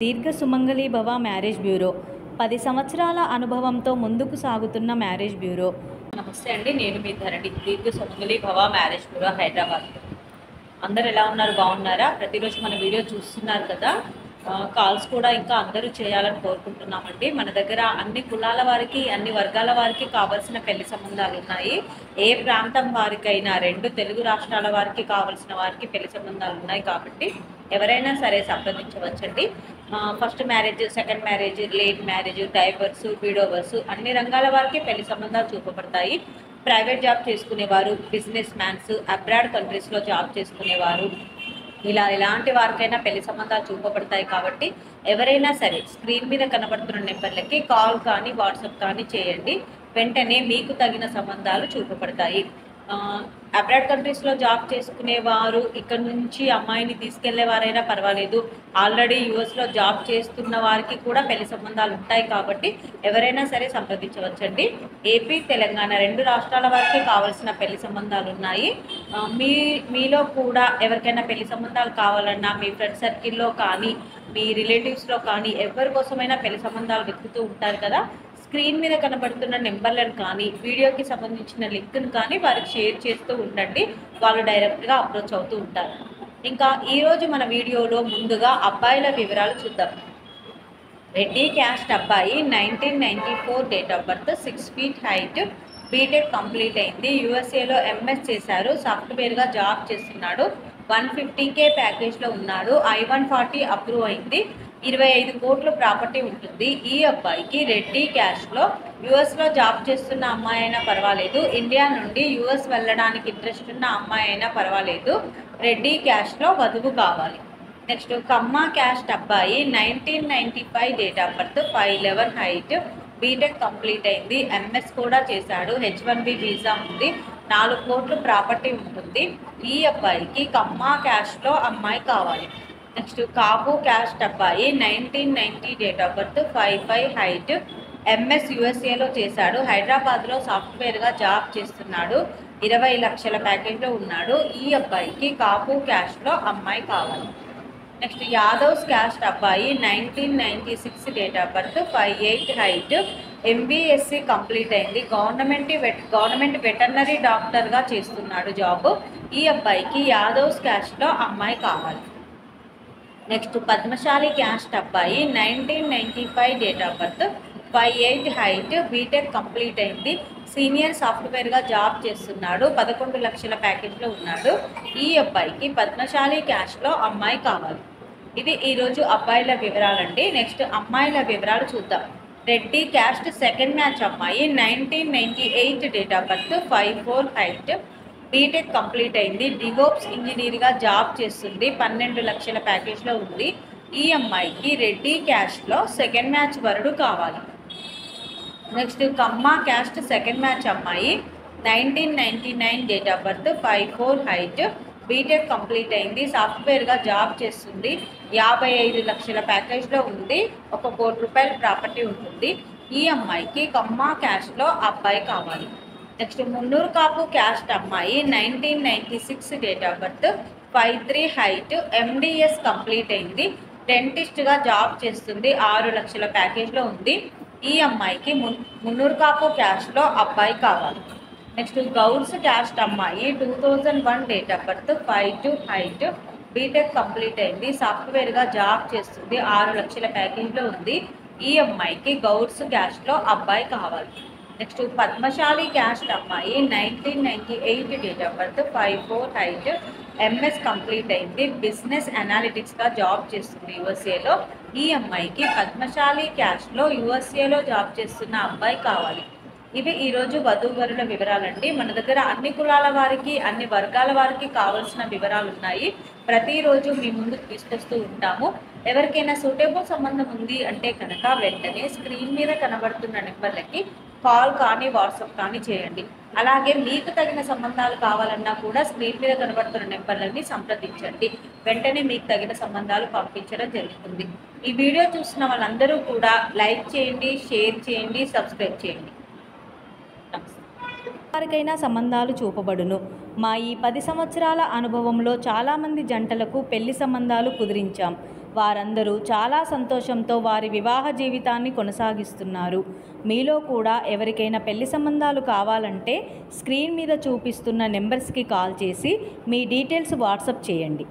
దీర్ఘ సుమంగళి భవ marriage bureau 10 సంవత్సరాల అనుభవంతో ముందుకు సాగుతున్న మ్యారేజ్ బ్యూరో. నమస్తే అండి, నేను మీ ధరణి. దీర్ఘ సుమంగళి భవ మ్యారేజ్ బ్యూరో, హైదరాబాద్. అందరు ఎలా ఉన్నారు? బాగున్నారా? ప్రతిరోజు మన వీడియో చూస్తున్నారు కదా. కాల్స్ కూడా ఇంకా అందరూ చేయాలని కోరుకుంటున్నామండి. మన దగ్గర అన్ని కులాల వారికి, అన్ని వర్గాల వారికి కావాల్సిన పెళ్లి సంబంధాలు ఉన్నాయి. ఏ ప్రాంతం వారికైనా, 2 తెలుగు రాష్ట్రాల వారికి కావాల్సిన వారికి పెళ్లి సంబంధాలు ఉన్నాయి. కాబట్టి ఎవరైనా సరే సంప్రదించవచ్చండి. First marriage, second marriage, late marriage, divorce, widowers అన్ని రంగాల వారికి పెళ్లి సంబంధాలు చూపబడతాయి. ప్రైవేట్ జాబ్ చేసుకునేవారు, బిజినెస్ మ్యాన్స్, అబ్రాడ్ కంట్రీస్లో జాబ్ చేసుకునేవారు, ఇలాంటి వారికైనా పెళ్లి సంబంధాలు చూపబడతాయి. కాబట్టి ఎవరైనా సరే స్క్రీన్ మీద కనబడుతున్న నెంబర్లకి కాల్ కానీ వాట్సాప్ కానీ చేయండి. వెంటనే మీకు తగిన సంబంధాలు చూపబడతాయి. అబ్రాడ్ కంట్రీస్లో జాబ్ చేసుకునేవారు, ఇక్కడ నుంచి అమ్మాయిని తీసుకెళ్లేవారైనా పర్వాలేదు. ఆల్రెడీ యూఎస్లో జాబ్ చేస్తున్న వారికి కూడా పెళ్లి సంబంధాలు ఉంటాయి. కాబట్టి ఎవరైనా సరే సంప్రదించవచ్చండి. ఏపీ, తెలంగాణ 2 రాష్ట్రాల వారికి కావాల్సిన పెళ్లి సంబంధాలు ఉన్నాయి. మీలో కూడా ఎవరికైనా పెళ్లి సంబంధాలు కావాలన్నా, మీ ఫ్రెండ్ సర్కిల్లో కానీ, మీ రిలేటివ్స్లో కానీ ఎవరి కోసమైనా పెళ్లి సంబంధాలు వెతుకుతూ ఉంటారు కదా. స్క్రీన్ మీద కనబడుతున్న నెంబర్లను కానీ, వీడియోకి సంబంధించిన లింక్ను కానీ వారికి షేర్ చేస్తూ ఉండండి. వాళ్ళు డైరెక్ట్గా అప్రోచ్ అవుతూ ఉంటారు. ఇంకా ఈరోజు మన వీడియోలో ముందుగా అబ్బాయిల వివరాలు చూద్దాం. రెడ్డి క్యాస్ట్ అబ్బాయి, 1994 date of birth, 6 feet height, BTech complete అయింది. యూఎస్ఏలో ఎంఎస్ చేశారు, సాఫ్ట్వేర్గా జాబ్ చేస్తున్నాడు. 150K ప్యాకేజ్లో ఉన్నాడు. I-140 అప్రూవ్ అయింది. 25 కోట్ల ప్రాపర్టీ ఉంటుంది. ఈ అబ్బాయికి రెడ్డి క్యాష్లో యూఎస్లో జాబ్ చేస్తున్న అమ్మాయి అయినా పర్వాలేదు, ఇండియా నుండి యూఎస్ వెళ్ళడానికి ఇంట్రెస్ట్ ఉన్న అమ్మాయి అయినా పర్వాలేదు. రెడ్డి క్యాష్లో వధువు కావాలి. నెక్స్ట్ కమ్మ క్యాస్ట్ అబ్బాయి, 1995 date of birth, 5'11" height, BTech complete అయింది. ఎంఎస్ కూడా చేశాడు. H-1B వీసా ఉంది. 4 కోట్ల ప్రాపర్టీ ఉంటుంది. ఈ అబ్బాయికి కమ్మ క్యాష్లో అమ్మాయి కావాలి. నెక్స్ట్ కాపు క్యాస్ట్ అబ్బాయి, 1990 date of birth, 5'5" height, MS యూఎస్ఏలో చేశాడు. హైదరాబాద్లో సాఫ్ట్వేర్గా జాబ్ చేస్తున్నాడు. 20 లక్షల ప్యాకేజ్లో ఉన్నాడు. ఈ అబ్బాయికి కాపు క్యాస్ట్లో అమ్మాయి కావాలి. నెక్స్ట్ యాదవ్స్ క్యాస్ట్ అబ్బాయి, 1996 date of birth, 5'8" height, MBSc complete అయింది. గవర్నమెంట్ వెటర్నరీ డాక్టర్గా చేస్తున్నాడు జాబ్. ఈ అబ్బాయికి యాదవ్స్ క్యాస్ట్లో అమ్మాయి కావాలి. నెక్స్ట్ పద్మశాలి క్యాస్ట్ అబ్బాయి, 1995 date of birth, 5'8" height, BTech complete అయింది. సీనియర్ సాఫ్ట్వేర్గా జాబ్ చేస్తున్నాడు. 11 లక్షల ప్యాకేజ్లో ఉన్నాడు. ఈ అబ్బాయికి పద్మశాలి క్యాస్ట్లో అమ్మాయి కావాలి. ఇది ఈరోజు అబ్బాయిల వివరాలండి. నెక్స్ట్ అమ్మాయిల వివరాలు చూద్దాం. రెడ్డి క్యాస్ట్ సెకండ్ మ్యాచ్ అమ్మాయి, 1998 date of birth, 5'4" height, BTech complete అయింది. డివోప్స్ ఇంజనీర్గా జాబ్ చేస్తుంది. 12 లక్షల ప్యాకేజ్లో ఉంది. ఈ అమ్మాయికి రెడ్డి క్యాస్ట్లో సెకండ్ మ్యాచ్ వరుడు కావాలి. Next Kamma caste second match అమ్మాయి, 1999 date of birth, 5'4" height, BTech complete అయింది. సాఫ్ట్వేర్గా జాబ్ చేస్తుంది. 55 లక్షల ప్యాకేజ్లో ఉంది. 1 కోటి రూపాయల ప్రాపర్టీ ఉంటుంది. ఈ అమ్మాయికి కమ్మ క్యాస్ట్లో అబ్బాయి కావాలి. నెక్స్ట్ మున్నూరు కాపు క్యాస్ట్ అమ్మాయి, 1996 date of birth, 5'3" height, MDS complete అయింది. డెంటిస్ట్గా జాబ్ చేస్తుంది. 6 లక్షల ప్యాకేజ్లో ఉంది. ఈ అమ్మాయికి మున్నూరు కాపు క్యాస్ట్లో అబ్బాయి కావాలి. నెక్స్ట్ గౌడ్స్ క్యాస్ట్ అమ్మాయి, 2001 date of birth, 5'2" height, BTech complete అయింది. సాఫ్ట్వేర్గా జాబ్ చేస్తుంది. 6 లక్షల ప్యాకేజ్లో ఉంది. ఈ అమ్మాయికి గౌడ్స్ క్యాస్ట్లో అబ్బాయి కావాలి. నెక్స్ట్ పద్మశాలి క్యాస్ట్ అమ్మాయి, 1998 date of birth, 5'4" height, MS complete అయింది. బిజినెస్ అనాలిటిక్స్గా జాబ్ చేస్తుంది యూఎస్ఏలో. ఈ అమ్మాయికి పద్మశాలి క్యాస్ట్లో యూఎస్ఏలో జాబ్ చేస్తున్న అబ్బాయి కావాలి. ఇవి ఈరోజు వధూవరుల వివరాలండి. మన దగ్గర అన్ని కులాల వారికి, అన్ని వర్గాల వారికి కావాల్సిన వివరాలు ఉన్నాయి. ప్రతిరోజు మీ ముందుకు తీసుకొస్తూ ఉంటాము. ఎవరికైనా సూటబుల్ సంబంధం ఉంది అంటే కనుక వెంటనే స్క్రీన్ మీద కనబడుతున్న నెంబర్లకి కాల్ కానీ వాట్సాప్ కానీ చేయండి. అలాగే మీకు తగిన సంబంధాలు కావాలన్నా కూడా స్క్రీన్ మీద కనబడుతున్న నెంబర్లని సంప్రదించండి. వెంటనే మీకు తగిన సంబంధాలు పంపించడం జరుగుతుంది. ఈ వీడియో చూసిన వాళ్ళందరూ కూడా లైక్ చేయండి, షేర్ చేయండి, సబ్స్క్రైబ్ చేయండి. వారికైనా సంబంధాలు చూపబడును. మా ఈ 10 సంవత్సరాల అనుభవంలో చాలామంది జంటలకు పెళ్లి సంబంధాలు కుదిరించాం. వారందరూ చాలా సంతోషంతో వారి వివాహ జీవితాన్ని కొనసాగిస్తున్నారు. మీలో కూడా ఎవరికైనా పెళ్లి సంబంధాలు కావాలంటే స్క్రీన్ మీద చూపిస్తున్న నెంబర్స్కి కాల్ చేసి మీ డీటెయిల్స్ వాట్సాప్ చేయండి.